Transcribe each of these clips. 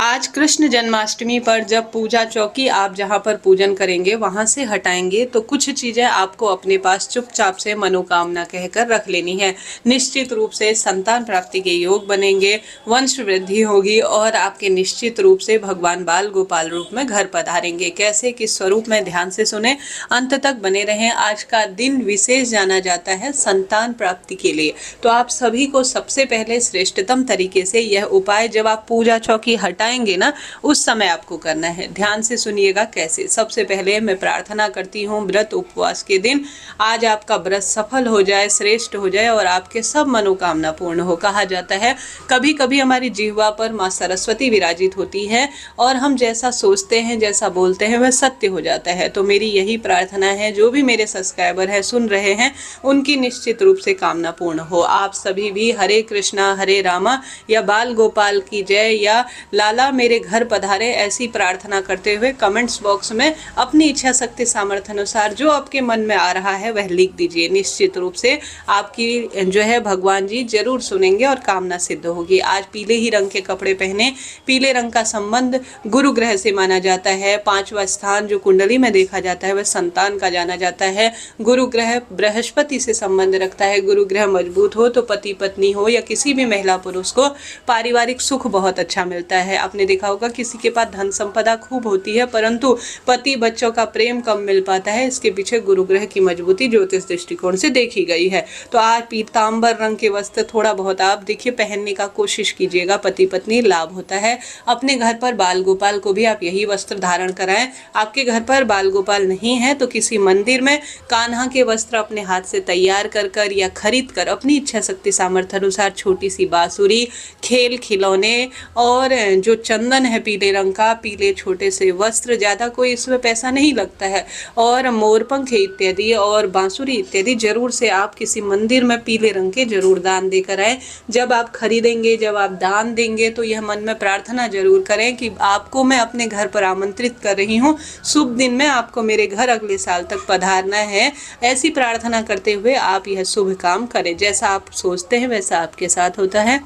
आज कृष्ण जन्माष्टमी पर जब पूजा चौकी आप जहाँ पर पूजन करेंगे वहाँ से हटाएंगे तो कुछ चीज़ें आपको अपने पास चुपचाप से मनोकामना कहकर रख लेनी है। निश्चित रूप से संतान प्राप्ति के योग बनेंगे, वंश वृद्धि होगी और आपके निश्चित रूप से भगवान बाल गोपाल रूप में घर पधारेंगे। कैसे, किस स्वरूप में, ध्यान से सुने, अंत तक बने रहें। आज का दिन विशेष जाना जाता है संतान प्राप्ति के लिए। तो आप सभी को सबसे पहले श्रेष्ठतम तरीके से यह उपाय जब आप पूजा चौकी हटाएंगे ना, उस समय आपको करना है। ध्यान से सुनिएगा कैसे। सबसे पहले मैं प्रार्थना करती हूँ व्रत उपवास के दिन आज आपका व्रत सफल हो जाए, श्रेष्ठ हो जाए और आपके सब मनोकामना पूर्ण हो। कहा जाता है कभी कभी हमारी जिह्वा पर माँ सरस्वती विराजित होती है और हम जैसा सोचते हैं, जैसा बोलते हैं, वह सत्य हो जाता है। तो मेरी यही प्रार्थना है, जो भी मेरे सब्सक्राइबर हैं, सुन रहे हैं, उनकी निश्चित रूप से कामना पूर्ण हो। आप सभी भी हरे कृष्णा हरे रामा या बाल गोपाल की जय या लाला मेरे घर पधारे ऐसी प्रार्थना करते हुए कमेंट्स बॉक्स में अपनी इच्छा शक्ति सामर्थ्य अनुसार जो आपके मन में आ रहा है वह लिख दीजिए। निश्चित रूप से आपकी जो है भगवान जी जरूर सुनेंगे और कामना सिद्ध होगी। आज पीले ही रंग के कपड़े पहने। पीले रंग का संबंध गुरु ग्रह से माना जाता है। 5वां स्थान जो कुंडली में देखा जाता है वह संतान का जाना जाता है। गुरु ग्रह बृहस्पति से संबंध रखता है। गुरु ग्रह मजबूत हो तो पति पत्नी हो या किसी भी महिला पुरुष को पारिवारिक सुख बहुत अच्छा मिलता है। आपने देखा होगा किसी के पास धन संपदा खूब होती है परंतु पति बच्चों का प्रेम कम मिल पाता है। इसके पीछे गुरु ग्रह की मजबूती ज्योतिष दृष्टिकोण से देखी गई है। तो आज पीतांबर रंग के वस्त्र थोड़ा बहुत आप देखिए पहनने का कोशिश कीजिएगा। पति पत्नी लाभ होता है। अपने घर पर बाल गोपाल को भी आप यही वस्त्र धारण कराएं। आपके घर पर बाल गोपाल नहीं है तो किसी मंदिर में कान्हा के वस्त्र अपने हाथ से तैयार कर या खरीद कर अपनी इच्छा शक्ति सामर्थ्य अनुसार छोटी सी बांसुरी, खेल खिलौने और जो चंदन है पीले रंग का, पीले छोटे से वस्त्र, ज्यादा कोई इसमें पैसा नहीं लगता है, और मोरपंख इत्यादि और बांसुरी इत्यादि जरूर से आप किसी मंदिर में पीले रंग के जरूर दान देकर आए। जब आप खरीदेंगे, जब आप दान देंगे तो यह मन में प्रार्थना जरूर करें कि आपको मैं अपने घर पर आमंत्रित कर रही हूँ, शुभ दिन में आपको मेरे घर अगले साल तक पधारना है। ऐसी प्रार्थना करते हुए आप यह शुभ काम करें। जैसा आप सोचते हैं वैसा आपके साथ होता है।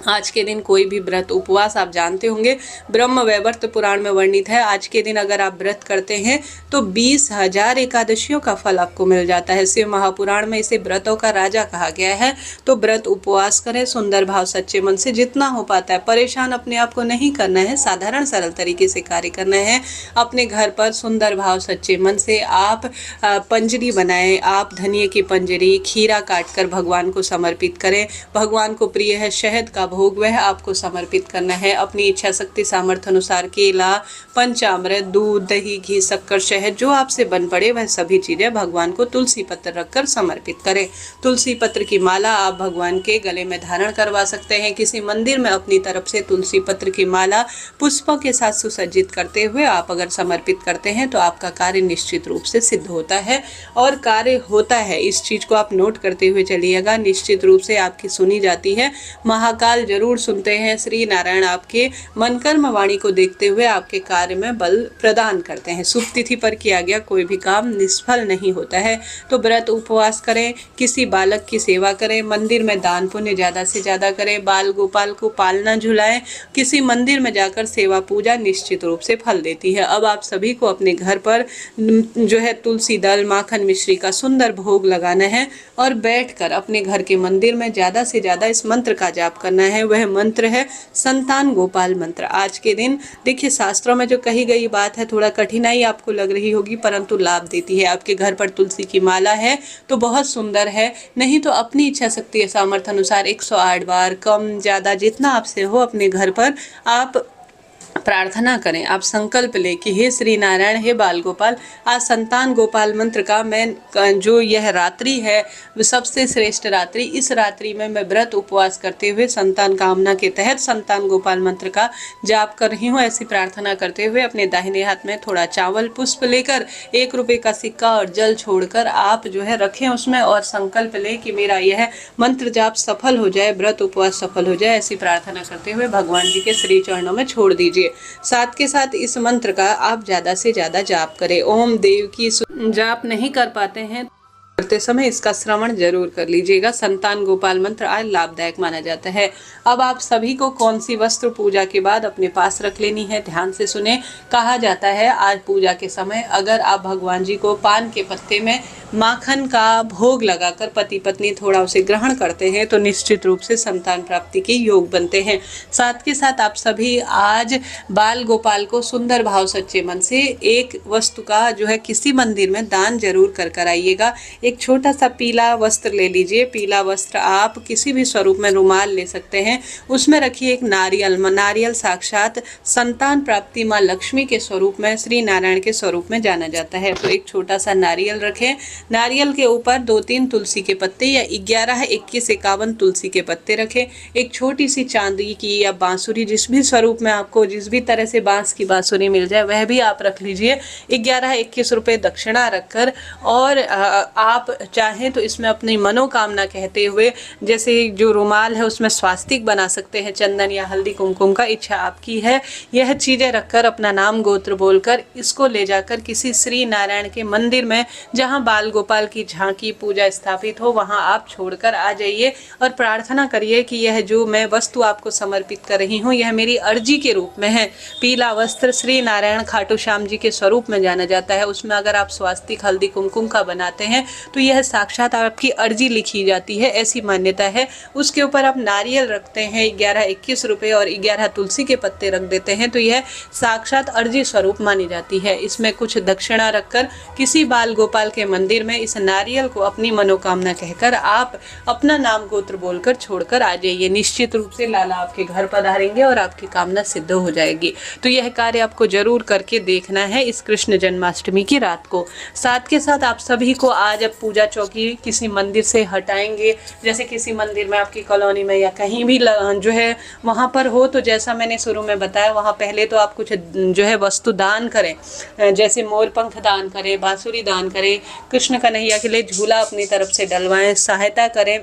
आज के दिन कोई भी व्रत उपवास आप जानते होंगे ब्रह्म वैवर्त पुराण में वर्णित है। आज के दिन अगर आप व्रत करते हैं तो 20,000 एकादशियों का फल आपको मिल जाता है। शिव महापुराण में इसे व्रतों का राजा कहा गया है। तो व्रत उपवास करें सुंदर भाव सच्चे मन से, जितना हो पाता है। परेशान अपने आप को नहीं करना है, साधारण सरल तरीके से कार्य करना है। अपने घर पर सुंदर भाव सच्चे मन से आप पंजरी बनाएं। आप धनिये की पंजरी, खीरा काट कर भगवान को समर्पित करें। भगवान को प्रिय है शहद का भोग, वह आपको समर्पित करना है। अपनी इच्छा शक्ति सामर्थ्य अनुसार केला, पंचामृत, दूध, दही, घी, शक्कर, शहद जो आपसे बन पड़े वह सभी चीजें भगवान को तुलसी पत्र रखकर समर्पित करें। तुलसी पत्र की माला आप भगवान के गले में धारण करवा सकते हैं। किसी मंदिर में अपनी तरफ से तुलसी पत्र की माला पुष्पों के साथ सुसज्जित करते हुए आप अगर समर्पित करते हैं तो आपका कार्य निश्चित रूप से सिद्ध होता है और कार्य होता है। इस चीज को आप नोट करते हुए चलिएगा। निश्चित रूप से आपकी सुनी जाती है। महाकाल जरूर सुनते हैं। श्री नारायण आपके मन कर्म वाणी को देखते हुए आपके कार्य में बल प्रदान करते हैं। शुभ तिथि पर किया गया कोई भी काम निष्फल नहीं होता है। तो व्रत उपवास करें, किसी बालक की सेवा करें, मंदिर में दान पुण्य ज्यादा से ज्यादा करें, बाल गोपाल को पालना झुलाएं, किसी मंदिर में जाकर सेवा पूजा निश्चित रूप से फल देती है। अब आप सभी को अपने घर पर जो है तुलसी दल, माखन मिश्री का सुंदर भोग लगाना है और बैठकर अपने घर के मंदिर में ज्यादा से ज्यादा इस मंत्र का जाप करना है। वह मंत्र है संतान गोपाल मंत्र। आज के दिन देखिए शास्त्रों में जो कही गई बात है, थोड़ा कठिनाई आपको लग रही होगी परंतु लाभ देती है। आपके घर पर तुलसी की माला है तो बहुत सुंदर है, नहीं तो अपनी इच्छा शक्ति सामर्थ्य अनुसार 108 बार, कम ज्यादा जितना आपसे हो अपने घर पर आप प्रार्थना करें। आप संकल्प ले कि हे श्री नारायण, हे बाल गोपाल, आज संतान गोपाल मंत्र का मैं जो यह रात्रि है सबसे श्रेष्ठ रात्रि, इस रात्रि में मैं व्रत उपवास करते हुए संतान कामना के तहत संतान गोपाल मंत्र का जाप कर रही हूँ। ऐसी प्रार्थना करते हुए अपने दाहिने हाथ में थोड़ा चावल पुष्प लेकर 1 रुपये का सिक्का और जल छोड़कर आप जो है रखें उसमें और संकल्प ले कि मेरा यह मंत्र जाप सफल हो जाए, व्रत उपवास सफल हो जाए। ऐसी प्रार्थना करते हुए भगवान जी के श्री चरणों में छोड़ दीजिए। साथ के साथ इस मंत्र का आप ज्यादा से ज्यादा जाप करें। ओम देव की जाप नहीं कर पाते हैं करते समय इसका श्रवण जरूर कर लीजिएगा। संतान गोपाल मंत्र आज लाभदायक माना जाता है। अब आप सभी को कौन सी वस्त्र पूजा के बाद अपने पास रख लेनी है, ध्यान से सुने। कहा जाता है आज पूजा के समय अगर आप भगवान जी को पान के पत्ते में माखन का भोग लगाकर पति पत्नी थोड़ा उसे ग्रहण करते हैं तो निश्चित रूप से संतान प्राप्ति के योग बनते हैं। साथ के साथ आप सभी आज बाल गोपाल को सुंदर भाव सच्चे मन से एक वस्तु का जो है किसी मंदिर में दान जरूर कर आइएगा। एक छोटा सा पीला वस्त्र ले लीजिए। पीला वस्त्र आप किसी भी स्वरूप में रुमाल ले सकते हैं, उसमें रखिए एक नारियल। नारियल साक्षात संतान प्राप्ति माँ लक्ष्मी के स्वरूप में, श्री नारायण के स्वरूप में जाना जाता है। तो एक छोटा सा नारियल रखें। नारियल के ऊपर 2-3 तुलसी के पत्ते या 11, 21, 51 तुलसी के पत्ते रखें। एक छोटी सी चांदी की या बांसुरी, जिस भी स्वरूप में आपको जिस भी तरह से बांस की बांसुरी मिल जाए वह भी आप रख लीजिए। 11-21 रुपये दक्षिणा रखकर और आप चाहें तो इसमें अपनी मनोकामना कहते हुए, जैसे जो रुमाल है उसमें स्वास्तिक बना सकते हैं, चंदन या हल्दी कुमकुम का, इच्छा आपकी है। यह चीज़ें रखकर अपना नाम गोत्र बोलकर इसको ले जाकर किसी श्री नारायण के मंदिर में जहां बाल गोपाल की झांकी पूजा स्थापित हो वहां आप छोड़कर आ जाइए और प्रार्थना करिए कि यह जो मैं वस्तु आपको समर्पित कर रही हूँ यह मेरी अर्जी के रूप में है। पीला वस्त्र श्री नारायण खाटू श्याम जी के स्वरूप में जाना जाता है। उसमें अगर आप स्वास्तिक हल्दी कुमकुम का बनाते हैं तो यह साक्षात आपकी अर्जी लिखी जाती है, ऐसी मान्यता है। उसके ऊपर आप नारियल रखते हैं 11-21 रुपये और 11 तुलसी के पत्ते रख देते हैं तो यह साक्षात अर्जी स्वरूप मानी जाती है। इसमें कुछ दक्षिणा रखकर किसी बाल गोपाल के मंदिर में इस नारियल को अपनी मनोकामना कहकर आप अपना नाम गोत्र बोलकर छोड़कर आ जाइए। निश्चित रूप से लाला आपके घर पधारेंगे और आपकी कामना सिद्ध हो जाएगी। तो यह कार्य आपको जरूर करके देखना है इस कृष्ण जन्माष्टमी की रात को। साथ के साथ आप सभी को आज अब पूजा चौकी किसी मंदिर से हटाएंगे, जैसे किसी मंदिर में आपकी कॉलोनी में या कहीं भी जो है वहाँ पर हो, तो जैसा मैंने शुरू में बताया वहाँ पहले तो आप कुछ जो है वस्तु दान करें, जैसे मोर पंख दान करें, बांसुरी दान करें, कृष्ण कन्हैया के लिए झूला अपनी तरफ से डलवाएं, सहायता करें।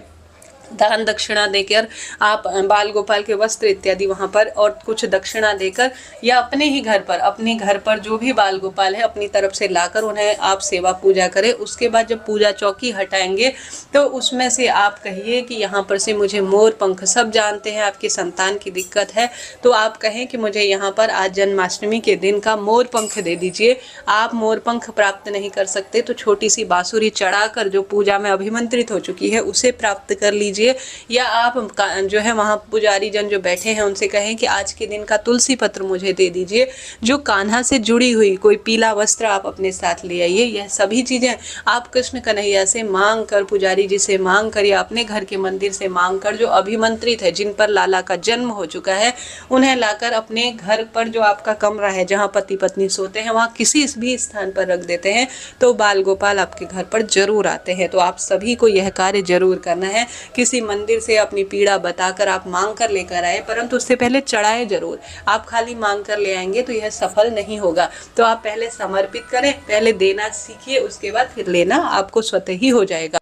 दान दक्षिणा देकर आप बाल गोपाल के वस्त्र इत्यादि वहाँ पर और कुछ दक्षिणा देकर या अपने ही घर पर, अपने घर पर जो भी बाल गोपाल है अपनी तरफ से लाकर उन्हें आप सेवा पूजा करें। उसके बाद जब पूजा चौकी हटाएंगे तो उसमें से आप कहिए कि यहाँ पर से मुझे मोर पंख, सब जानते हैं आपकी संतान की दिक्कत है तो आप कहें कि मुझे यहाँ पर आज जन्माष्टमी के दिन का मोर पंख दे दीजिए। आप मोर पंख प्राप्त नहीं कर सकते तो छोटी सी बांसुरी चढ़ाकर जो पूजा में अभिमंत्रित हो चुकी है उसे प्राप्त कर लीजिए, या आप जो है वहाँ पुजारी जन जो बैठे हैं उनसे कहें कि आज के दिन का तुलसी पत्र मुझे दे दीजिए। जो कान्हा से जुड़ी हुई कोई पीला वस्त्र आप अपने साथ ले आइए। यह सभी चीज़ें आप कृष्ण कन्हैया से मांग कर, पुजारी जी से मांग कर या अपने घर के मंदिर से मांग कर, जो अभिमंत्रित है, जिन पर लाला का जन्म हो चुका है, उन्हें लाकर अपने घर पर जो आपका कमरा है जहाँ पति पत्नी सोते हैं वहाँ किसी भी स्थान पर रख देते हैं तो बाल गोपाल आपके घर पर जरूर आते हैं। तो आप सभी को यह कार्य जरूर करना है। किसी मंदिर से अपनी पीड़ा बताकर आप मांग कर लेकर आए, परंतु उससे पहले चढ़ाए जरूर। आप खाली मांग कर ले आएंगे तो यह सफल नहीं होगा। तो आप पहले समर्पित करें, पहले देना सीखिए, उसके बाद फिर लेना आपको स्वतः ही हो जाएगा।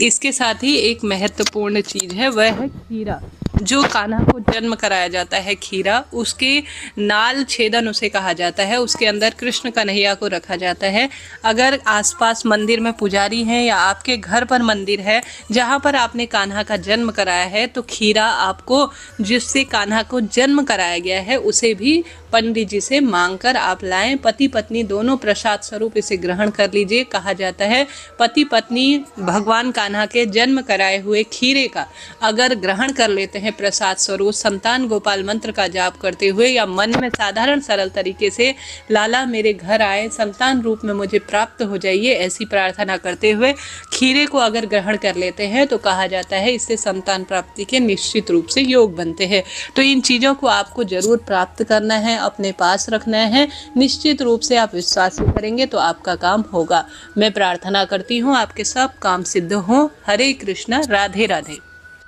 इसके साथ ही एक महत्वपूर्ण चीज है, वह है खीरा। जो कान्हा को जन्म कराया जाता है खीरा, उसके नाल छेदन उसे कहा जाता है, उसके अंदर कृष्ण कन्हैया को रखा जाता है। अगर आसपास मंदिर में पुजारी हैं या आपके घर पर मंदिर है जहाँ पर आपने कान्हा का जन्म कराया है तो खीरा आपको, जिससे कान्हा को जन्म कराया गया है, उसे भी पंडित जी से मांग कर आप लाएं। पति पत्नी दोनों प्रसाद स्वरूप इसे ग्रहण कर लीजिए। कहा जाता है पति पत्नी भगवान कान्हा के जन्म कराए हुए खीरे का अगर ग्रहण कर लेते हैं प्रसाद स्वरूप, संतान गोपाल मंत्र का जाप करते हुए या मन में साधारण सरल तरीके से लाला मेरे घर आए, संतान रूप में मुझे प्राप्त हो जाइए, ऐसी प्रार्थना करते हुए खीरे को अगर ग्रहण कर लेते हैं तो कहा जाता है इससे संतान प्राप्ति के निश्चित रूप से योग बनते हैं। तो इन चीज़ों को आपको जरूर प्राप्त करना है, अपने पास रखना है। निश्चित रूप से आप विश्वास करेंगे तो आपका काम होगा। मैं प्रार्थना करती हूँ आपके सब काम सिद्ध हों। हरे कृष्णा, राधे राधे।